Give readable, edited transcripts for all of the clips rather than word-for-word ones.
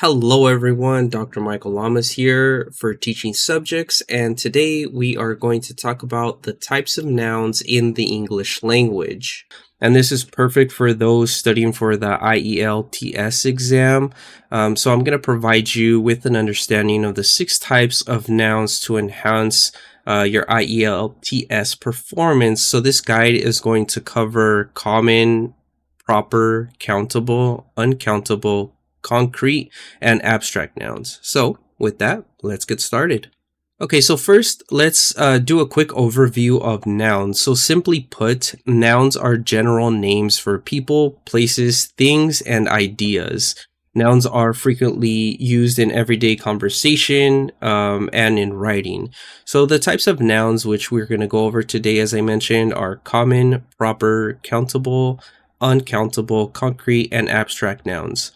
Hello everyone, Dr. Michael Lamas here for teaching subjects, and today we are going to talk about the types of nouns in the English language. And this is perfect for those studying for the IELTS exam. So I'm going to provide you with an understanding of the 6 types of nouns to enhance your IELTS performance. So this guide is going to cover common, proper, countable, uncountable, concrete, and abstract nouns. So with that, let's get started. Okay, so first let's do a quick overview of nouns. So simply put, nouns are general names for people, places, things, and ideas. Nouns are frequently used in everyday conversation and in writing. So the types of nouns which we're going to go over today, as I mentioned, are common, proper, countable, uncountable, concrete, and abstract nouns.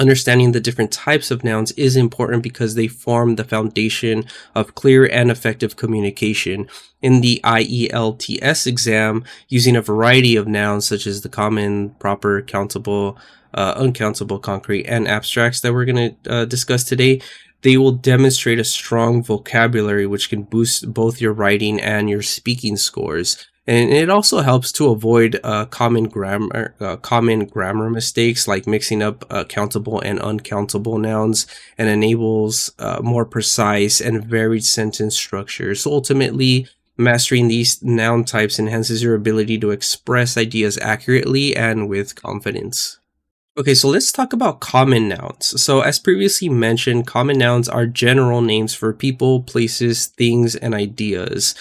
Understanding the different types of nouns is important because they form the foundation of clear and effective communication. In the IELTS exam, using a variety of nouns such as the common, proper, countable, uncountable, concrete, and abstracts that we're going to discuss today, they will demonstrate a strong vocabulary which can boost both your writing and your speaking scores. And it also helps to avoid common grammar mistakes like mixing up countable and uncountable nouns, and enables more precise and varied sentence structure. So ultimately, mastering these noun types enhances your ability to express ideas accurately and with confidence. Okay, so let's talk about common nouns. So as previously mentioned, common nouns are general names for people, places, things, and ideas.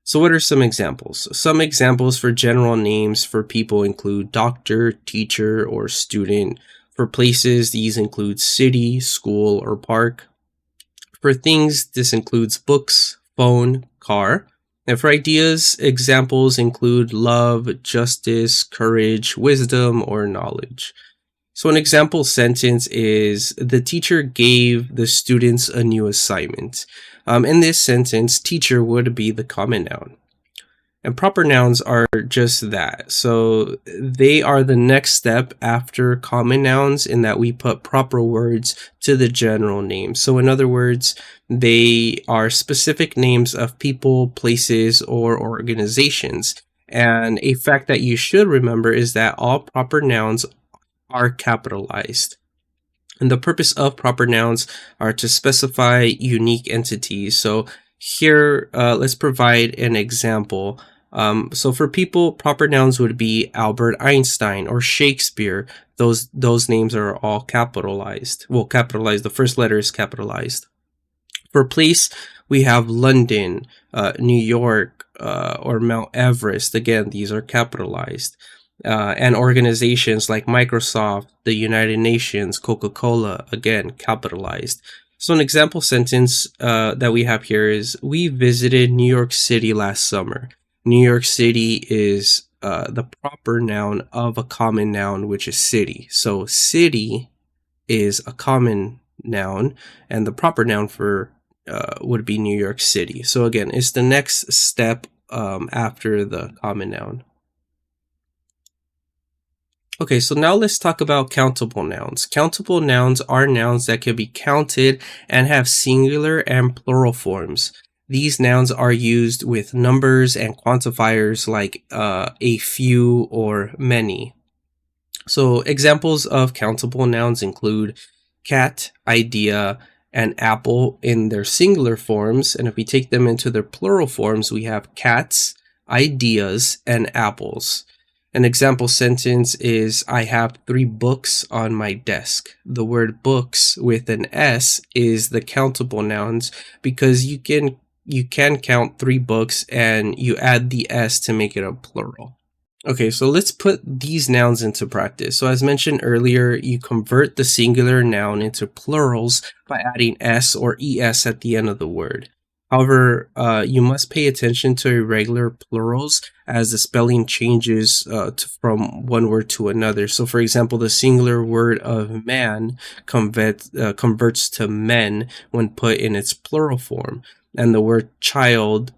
So what are some examples? Some examples for general names for people include doctor, teacher, or student. For places, these include city, school, or park. For things, this includes books, phone, car. And for ideas, examples include love, justice, courage, wisdom, or knowledge. So an example sentence is, the teacher gave the students a new assignment. In this sentence, teacher would be the common noun. And proper nouns are just that. So they are the next step after common nouns in that we put proper words to the general name. So in other words, they are specific names of people, places, or organizations. And a fact that you should remember is that all proper nouns are capitalized. And the purpose of proper nouns are to specify unique entities. So here, let's provide an example. So for people, proper nouns would be Albert Einstein or Shakespeare. Those names are all capitalized. Well, capitalized. The first letter is capitalized. For place, we have London, New York, or Mount Everest. Again, these are capitalized. And organizations like Microsoft, the United Nations, Coca-Cola, again, capitalized. So an example sentence that we have here is, we visited New York City last summer. New York City is the proper noun of a common noun, which is city. So city is a common noun, and the proper noun for would be New York City. So again, it's the next step after the common noun. Okay, so now let's talk about countable nouns. Countable nouns are nouns that can be counted and have singular and plural forms. These nouns are used with numbers and quantifiers like a few or many. So examples of countable nouns include cat, idea, and apple in their singular forms. And if we take them into their plural forms, we have cats, ideas, and apples. An example sentence is, I have 3 books on my desk. The word books with an S is the countable nouns because you can count 3 books and you add the S to make it a plural. Okay, so let's put these nouns into practice. So as mentioned earlier, you convert the singular noun into plurals by adding S or ES at the end of the word. However, you must pay attention to irregular plurals as the spelling changes from one word to another. So for example, the singular word of man converts to men when put in its plural form. And the word child,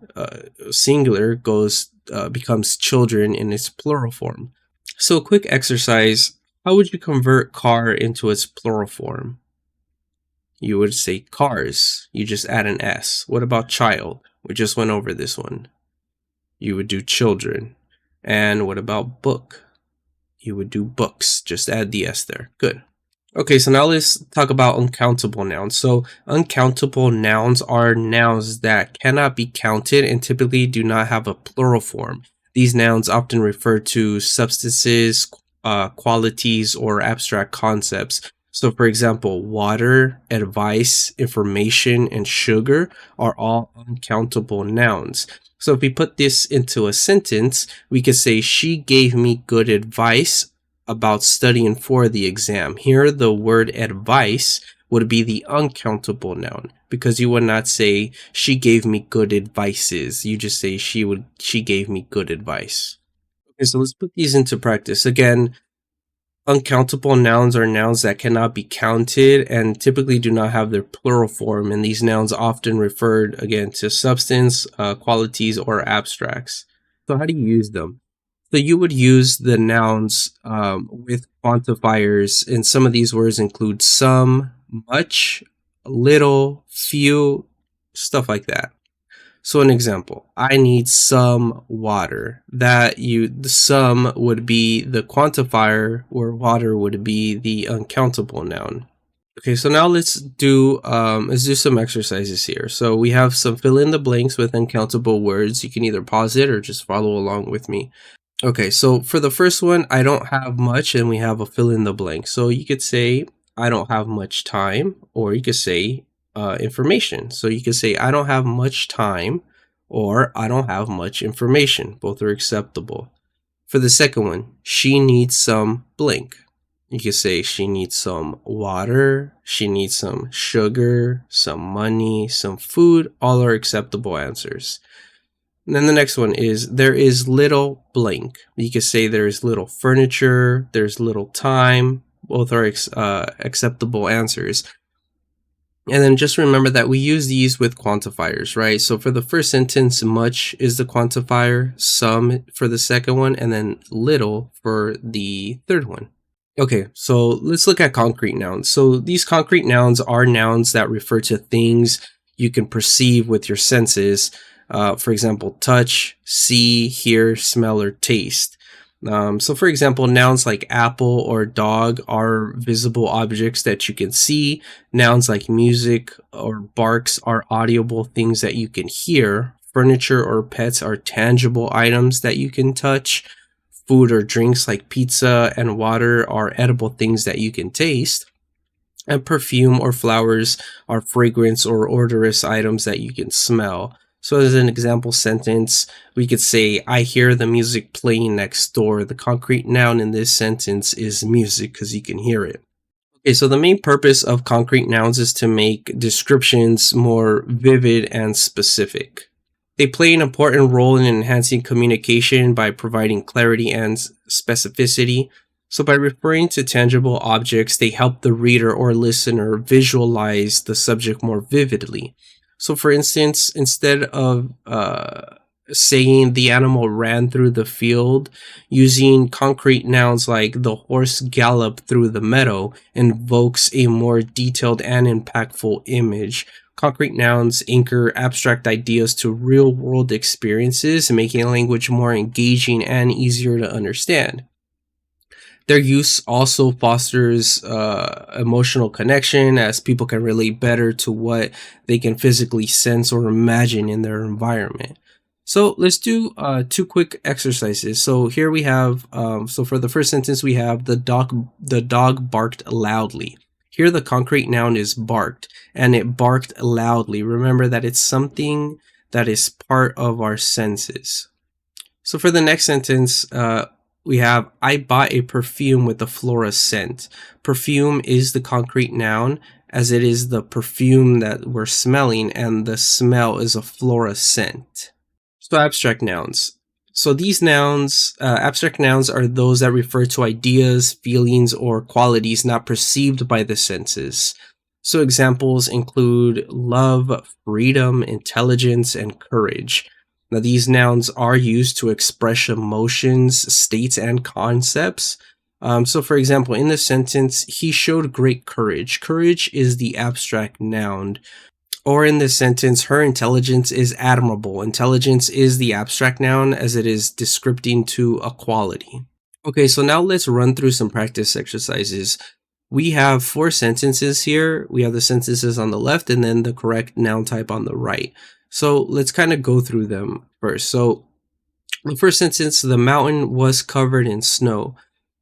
singular, becomes children in its plural form. So a quick exercise, how would you convert car into its plural form? You would say cars. You just add an S. What about child? We just went over this one. You would do children. And what about book? You would do books. Just add the S there. Good. Okay, so now let's talk about uncountable nouns. So uncountable nouns are nouns that cannot be counted and typically do not have a plural form. These nouns often refer to substances, qualities, or abstract concepts. So for example, water, advice, information, and sugar are all uncountable nouns. So if we put this into a sentence, we could say, she gave me good advice about studying for the exam. Here, the word advice would be the uncountable noun because you would not say she gave me good advices. You just say she gave me good advice. Okay, so let's put these into practice. Again, uncountable nouns are nouns that cannot be counted and typically do not have their plural form, and these nouns often referred again to substance, qualities, or abstracts. So how do you use them? So you would use the nouns with quantifiers, and some of these words include some, much, little, few, stuff like that. So an example, I need some water. The some would be the quantifier, where water would be the uncountable noun. Okay, so now let's do some exercises here. So we have some fill in the blanks with uncountable words. You can either pause it or just follow along with me. Okay, so for the first one, I don't have much, and we have a fill in the blank. So you could say, I don't have much time, or you could say information. So you could say, I don't have much time, or I don't have much information. Both are acceptable. For the second one, she needs some blank. You could say she needs some water, she needs some sugar, some money, some food. All are acceptable answers. And then the next one is, there is little blank. You could say there is little furniture, there's little time. Both are acceptable answers. And then just remember that we use these with quantifiers, right? So for the first sentence, much is the quantifier, some for the second one, and then little for the third one. Okay, so let's look at concrete nouns. So these concrete nouns are nouns that refer to things you can perceive with your senses. For example, touch, see, hear, smell, or taste. So for example, nouns like apple or dog are visible objects that you can see. Nouns like music or barks are audible things that you can hear. Furniture or pets are tangible items that you can touch. Food or drinks like pizza and water are edible things that you can taste. And perfume or flowers are fragrance or odorous items that you can smell. So as an example sentence, we could say, I hear the music playing next door. The concrete noun in this sentence is music because you can hear it. Okay, so the main purpose of concrete nouns is to make descriptions more vivid and specific. They play an important role in enhancing communication by providing clarity and specificity. So by referring to tangible objects, they help the reader or listener visualize the subject more vividly. So for instance, instead of saying the animal ran through the field, using concrete nouns like the horse galloped through the meadow invokes a more detailed and impactful image. Concrete nouns anchor abstract ideas to real-world experiences, making language more engaging and easier to understand. Their use also fosters emotional connection, as people can relate better to what they can physically sense or imagine in their environment. So let's do 2 quick exercises. So here we have, so for the first sentence, we have the dog barked loudly. Here the concrete noun is barked, and it barked loudly. Remember that it's something that is part of our senses. So for the next sentence, we have, I bought a perfume with a floral scent. Perfume is the concrete noun, as it is the perfume that we're smelling, and the smell is a floral scent. So abstract nouns. So these nouns, abstract nouns, are those that refer to ideas, feelings, or qualities not perceived by the senses. So examples include love, freedom, intelligence, and courage. Now, these nouns are used to express emotions, states, and concepts. So, for example, in this sentence, he showed great courage. Courage is the abstract noun. Or in this sentence, her intelligence is admirable. Intelligence is the abstract noun as it is descripting to a quality. Okay, so now let's run through some practice exercises. We have 4 sentences here. We have the sentences on the left and then the correct noun type on the right. So let's kind of go through them first. So the first sentence, the mountain was covered in snow.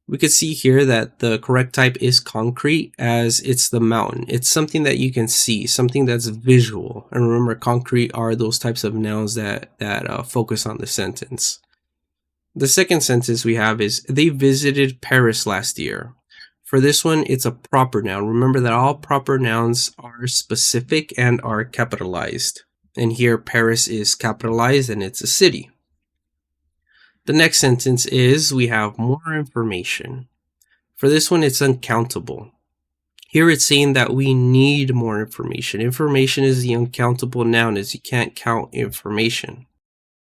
We could see here that the correct type is concrete as it's the mountain. It's something that you can see, something that's visual. And remember, concrete are those types of nouns that focus on the sentence. The second sentence we have is, they visited Paris last year. For this one, it's a proper noun. Remember that all proper nouns are specific and are capitalized. And here, Paris is capitalized and it's a city. The next sentence is, we have more information. For this one, it's uncountable. Here it's saying that we need more information. Information is the uncountable noun, as you can't count information.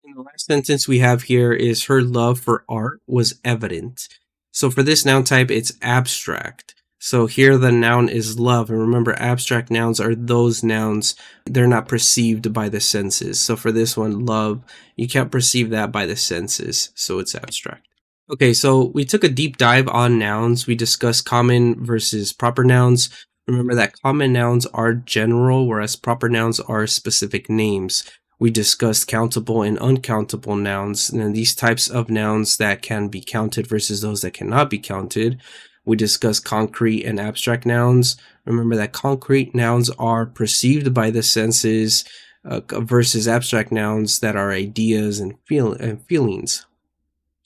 And the last sentence we have here is, her love for art was evident. So for this noun type, it's abstract. So here the noun is love. And remember, abstract nouns are those nouns, they're not perceived by the senses. So for this one, love, you can't perceive that by the senses. So it's abstract. Okay, so we took a deep dive on nouns. We discussed common versus proper nouns. Remember that common nouns are general, whereas proper nouns are specific names. We discussed countable and uncountable nouns, and these types of nouns that can be counted versus those that cannot be counted. We discussed concrete and abstract nouns. Remember that concrete nouns are perceived by the senses versus abstract nouns that are ideas and feelings.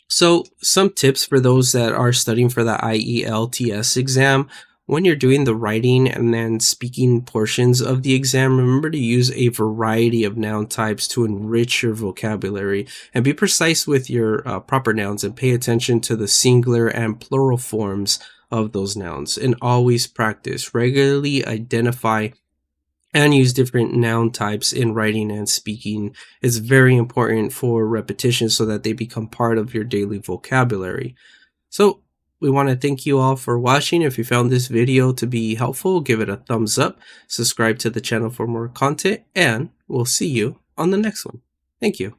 So some tips for those that are studying for the IELTS exam. When you're doing the writing and then speaking portions of the exam, remember to use a variety of noun types to enrich your vocabulary, and be precise with your proper nouns and pay attention to the singular and plural forms of those nouns. And always practice. Regularly identify and use different noun types in writing and speaking. It's very important for repetition so that they become part of your daily vocabulary. So we want to thank you all for watching. If you found this video to be helpful, give it a thumbs up, subscribe to the channel for more content, and we'll see you on the next one. Thank you.